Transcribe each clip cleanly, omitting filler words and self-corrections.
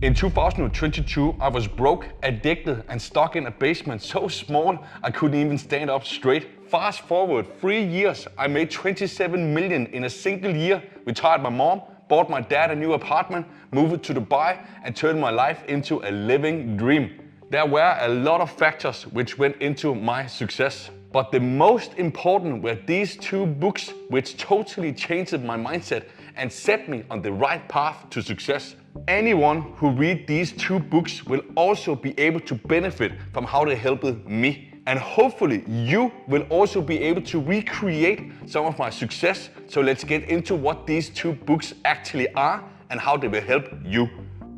In 2022, I was broke, addicted, and stuck in a basement so small I couldn't even stand up straight. Fast forward 3 years, I made 27 million in a single year, retired my mom, bought my dad a new apartment, moved to Dubai, and turned my life into a living dream. There were a lot of factors which went into my success. But the most important were these 2 books which totally changed my mindset and set me on the right path to success. Anyone who reads these 2 books will also be able to benefit from how they helped me. And hopefully you will also be able to recreate some of my success. So let's get into what these 2 books actually are and how they will help you.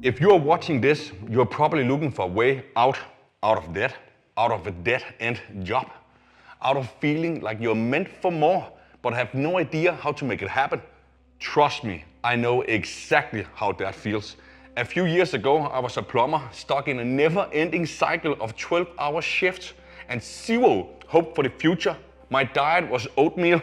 If you are watching this, you're probably looking for a way out of debt, out of a dead-end job, out of feeling like you're meant for more, but have no idea how to make it happen. Trust me, I know exactly how that feels. A few years ago, I was a plumber stuck in a never-ending cycle of 12-hour shifts and zero hope for the future. My diet was oatmeal.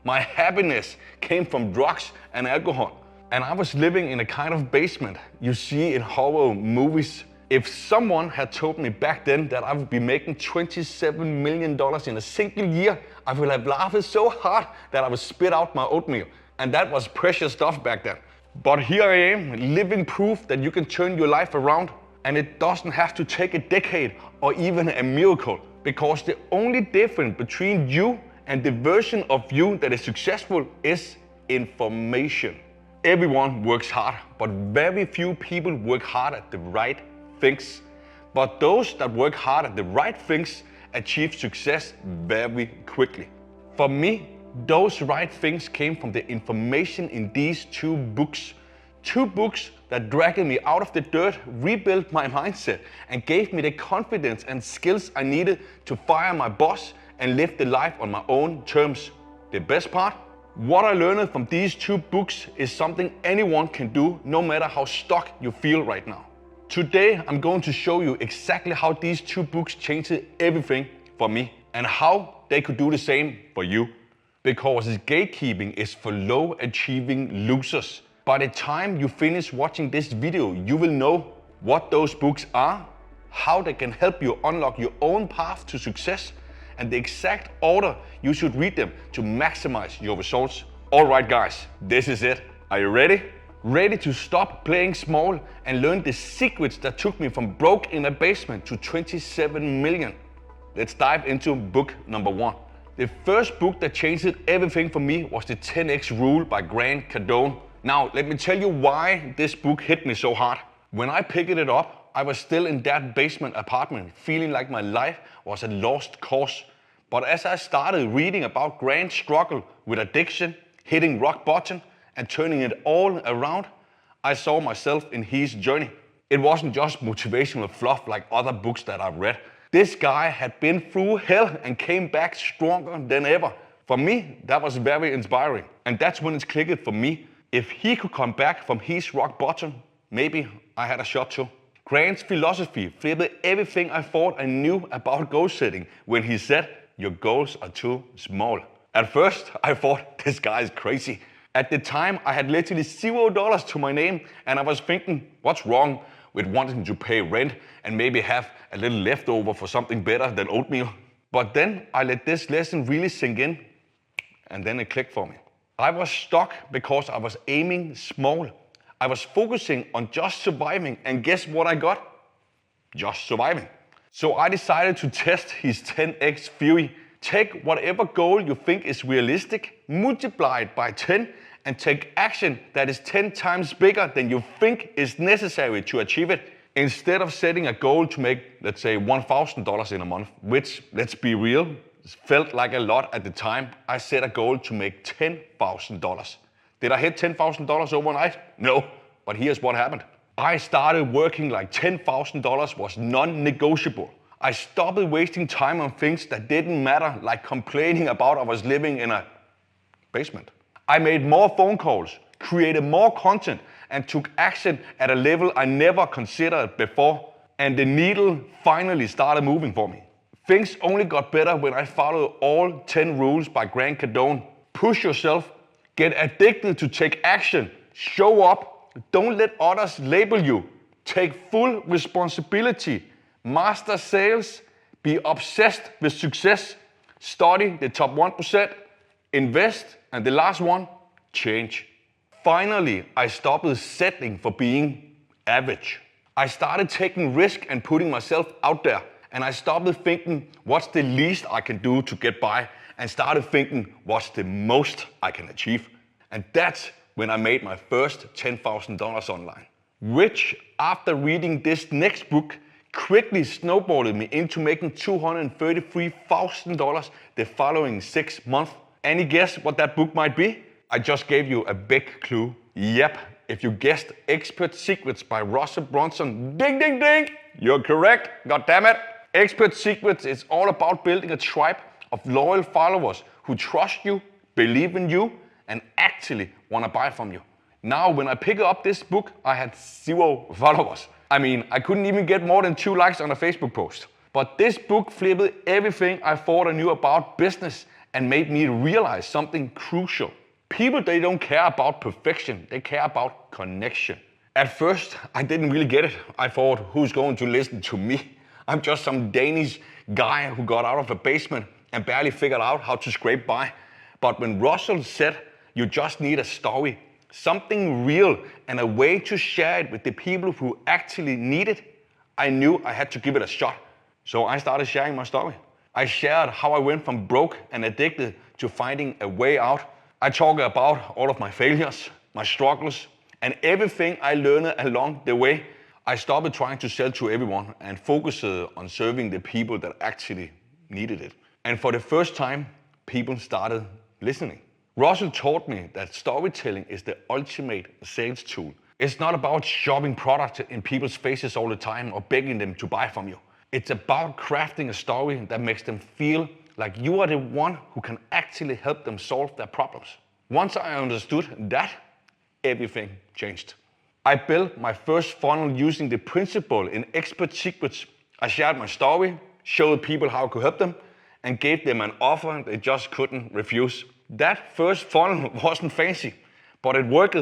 My happiness came from drugs and alcohol. And I was living in a kind of basement you see in horror movies. If someone had told me back then that I would be making $27 million in a single year, I would have laughed so hard that I would spit out my oatmeal. And that was precious stuff back then. But here I am, living proof that you can turn your life around. And it doesn't have to take a decade or even a miracle. Because the only difference between you and the version of you that is successful is information. Everyone works hard, but very few people work hard at the right things. But those that work hard at the right things achieve success very quickly. For me, those right things came from the information in these 2 books. 2 books that dragged me out of the dirt, rebuilt my mindset, and gave me the confidence and skills I needed to fire my boss and live the life on my own terms. The best part? What I learned from these 2 books is something anyone can do, no matter how stuck you feel right now. Today, I'm going to show you exactly how these 2 books changed everything for me and how they could do the same for you. Because gatekeeping is for low achieving losers. By the time you finish watching this video, you will know what those books are, how they can help you unlock your own path to success, and the exact order you should read them to maximize your results. Alright guys, this is it. Are you ready? Ready to stop playing small and learn the secrets that took me from broke in a basement to 27 million? Let's dive into book number 1. The first book that changed everything for me was the 10x rule by Cardone. Now, let me tell you why this book hit me so hard. When I picked it up, I was still in that basement apartment, feeling like my life was a lost cause. But as I started reading about Grant's struggle with addiction, hitting rock bottom, and turning it all around, I saw myself in his journey. It wasn't just motivational fluff like other books that I've read. This guy had been through hell and came back stronger than ever. For me, that was very inspiring. And that's when it clicked for me. If he could come back from his rock bottom, maybe I had a shot too. Grant's philosophy flipped everything I thought I knew about goal setting when he said, your goals are too small. At first, I thought this guy is crazy. At the time, I had literally $0 to my name, and I was thinking, what's wrong with wanting to pay rent and maybe have a little leftover for something better than oatmeal? But then I let this lesson really sink in, and then it clicked for me. I was stuck because I was aiming small. I was focusing on just surviving, and guess what I got? Just surviving. So I decided to test his 10x theory. Take whatever goal you think is realistic, multiply it by 10, and take action that is 10 times bigger than you think is necessary to achieve it. Instead of setting a goal to make, let's say, $1,000 in a month, which, let's be real, felt like a lot at the time, I set a goal to make $10,000. Did I hit $10,000 overnight? No, but here's what happened. I started working like $10,000 was non-negotiable. I stopped wasting time on things that didn't matter, like complaining about I was living in a basement. I made more phone calls, created more content, and took action at a level I never considered before. And the needle finally started moving for me. Things only got better when I followed all 10 rules by Grant Cardone. Push yourself, get addicted to take action, show up, don't let others label you, Take full responsibility. Master sales. Be obsessed with success. Study the top 1%. Invest. And the last one, change. Finally, I stopped settling for being average. I started taking risk and putting myself out there. And I stopped thinking, what's the least I can do to get by? And started thinking, what's the most I can achieve? And that's when I made my first $10,000 online. Which, after reading this next book, quickly snowballed me into making $233,000 the following 6 months. Any guess what that book might be? I just gave you a big clue. Yep, if you guessed Expert Secrets by Russell Brunson, ding ding ding, you're correct, god damn it. Expert Secrets is all about building a tribe of loyal followers who trust you, believe in you, and actually want to buy from you. Now, when I picked up this book, I had 0 followers. I mean, I couldn't even get more than 2 likes on a Facebook post. But this book flipped everything I thought I knew about business and made me realize something crucial. People, they don't care about perfection, they care about connection. At first, I didn't really get it. I thought, who's going to listen to me? I'm just some Danish guy who got out of a basement and barely figured out how to scrape by. But when Russell said, you just need a story, something real, and a way to share it with the people who actually need it, I knew I had to give it a shot. So I started sharing my story. I shared how I went from broke and addicted to finding a way out. I talk about all of my failures, my struggles, and everything I learned along the way. I stopped trying to sell to everyone and focused on serving the people that actually needed it. And for the first time, people started listening. Russell taught me that storytelling is the ultimate sales tool. It's not about shoving product in people's faces all the time or begging them to buy from you. It's about crafting a story that makes them feel like you are the one who can actually help them solve their problems. Once I understood that, everything changed. I built my first funnel using the principle in Expert Secrets. I shared my story, showed people how I could help them, and gave them an offer they just couldn't refuse. That first funnel wasn't fancy, but it worked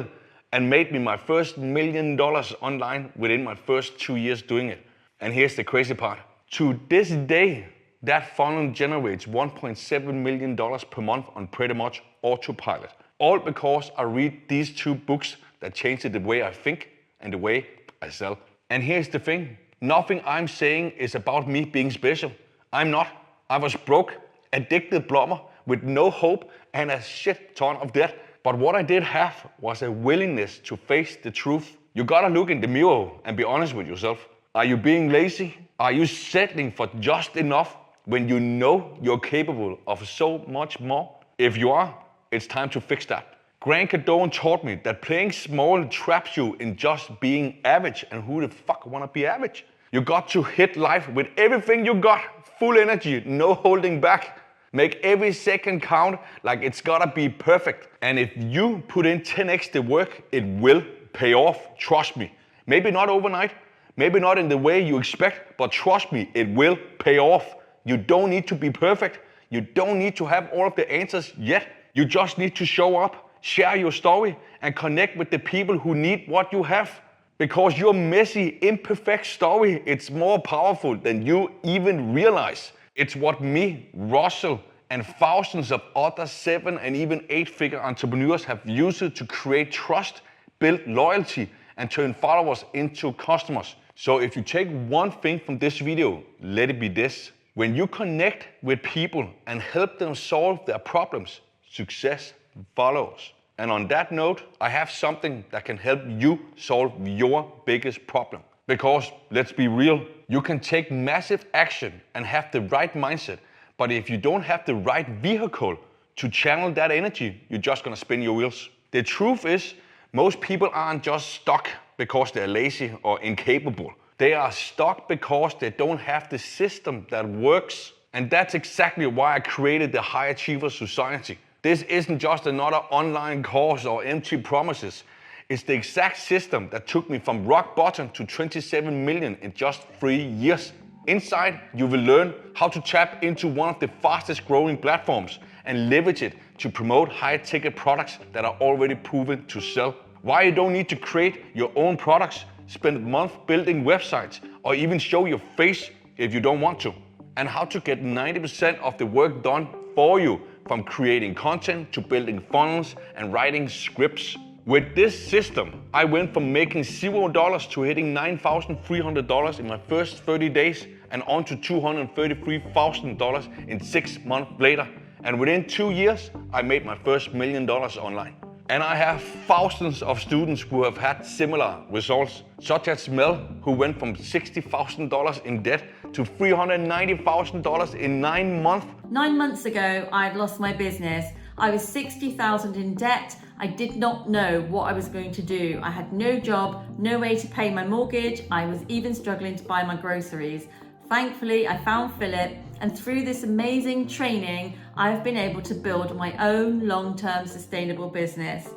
and made me my first $1 million online within my first 2 years doing it. And here's the crazy part. To this day, that funnel generates $1.7 million per month on pretty much autopilot. All because I read these 2 books that changed the way I think and the way I sell. And here's the thing. Nothing I'm saying is about me being special. I'm not. I was broke, addicted plumber with no hope and a shit ton of debt. But what I did have was a willingness to face the truth. You gotta look in the mirror and be honest with yourself. Are you being lazy? Are you settling for just enough when you know you're capable of so much more? If you are, it's time to fix that. Cardone taught me that playing small traps you in just being average, and who the fuck wanna be average? You got to hit life with everything you got, full energy, no holding back. Make every second count like it's gotta be perfect. And if you put in 10x the work, it will pay off, trust me. Maybe not overnight, maybe not in the way you expect, but trust me, it will pay off. You don't need to be perfect. You don't need to have all of the answers yet. You just need to show up, share your story, and connect with the people who need what you have. Because your messy, imperfect story, it's more powerful than you even realize. It's what me, Russell, and thousands of other 7 and even 8-figure entrepreneurs have used to create trust, build loyalty, and turn followers into customers. So if you take one thing from this video, let it be this. When you connect with people and help them solve their problems, success follows. And on that note, I have something that can help you solve your biggest problem. Because, let's be real, you can take massive action and have the right mindset, but if you don't have the right vehicle to channel that energy, you're just gonna spin your wheels. The truth is, most people aren't just stuck because they're lazy or incapable. They are stuck because they don't have the system that works. And that's exactly why I created the High Achiever Society. This isn't just another online course or empty promises. It's the exact system that took me from rock bottom to 27 million in just 3 years. Inside, you will learn how to tap into one of the fastest growing platforms and leverage it to promote high-ticket products that are already proven to sell. Why you don't need to create your own products spend a month building websites, or even show your face if you don't want to. And how to get 90% of the work done for you, from creating content to building funnels and writing scripts. With this system, I went from making $0 to hitting $9,300 in my first 30 days and on to $233,000 in 6 months later. And within 2 years, I made my first $1 million online. And I have thousands of students who have had similar results, such as Mel, who went from $60,000 in debt to $390,000 in 9 months. 9 months ago, I had lost my business. I was $60,000 in debt. I did not know what I was going to do. I had no job, no way to pay my mortgage. I was even struggling to buy my groceries. Thankfully, I found Philip, and through this amazing training, I've been able to build my own long-term sustainable business.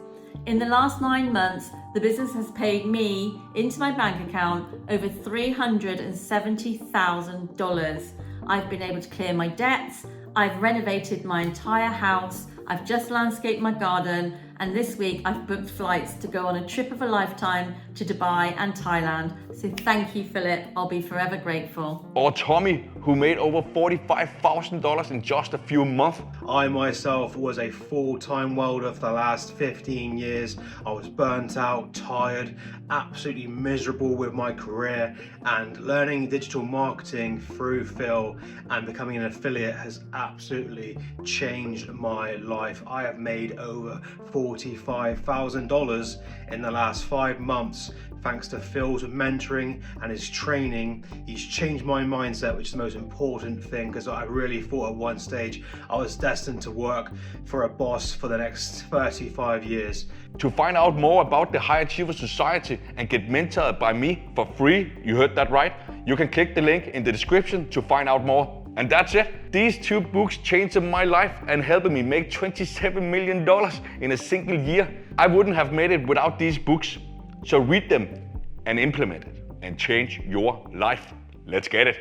In the last 9 months, the business has paid me into my bank account over $370,000. I've been able to clear my debts. I've renovated my entire house. I've just landscaped my garden, and this week I've booked flights to go on a trip of a lifetime to Dubai and Thailand. So thank you, Philip. I'll be forever grateful. Or Tommy, who made over $45,000 in just a few months. I myself was a full-time welder for the last 15 years. I was burnt out, tired, absolutely miserable with my career, and learning digital marketing through Phil and becoming an affiliate has absolutely changed my life. I have made over $45,000 in the last 5 months thanks to Phil's mentoring and his training. He's changed my mindset, which is the most important thing, because I really thought at one stage I was destined to work for a boss for the next 35 years. To find out more about the High Achiever Society and get mentored by me for free, you heard that right, you can click the link in the description to find out more. And that's it. These 2 books changed my life and helped me make $27 million in a single year. I wouldn't have made it without these books. So read them and implement it and change your life. Let's get it.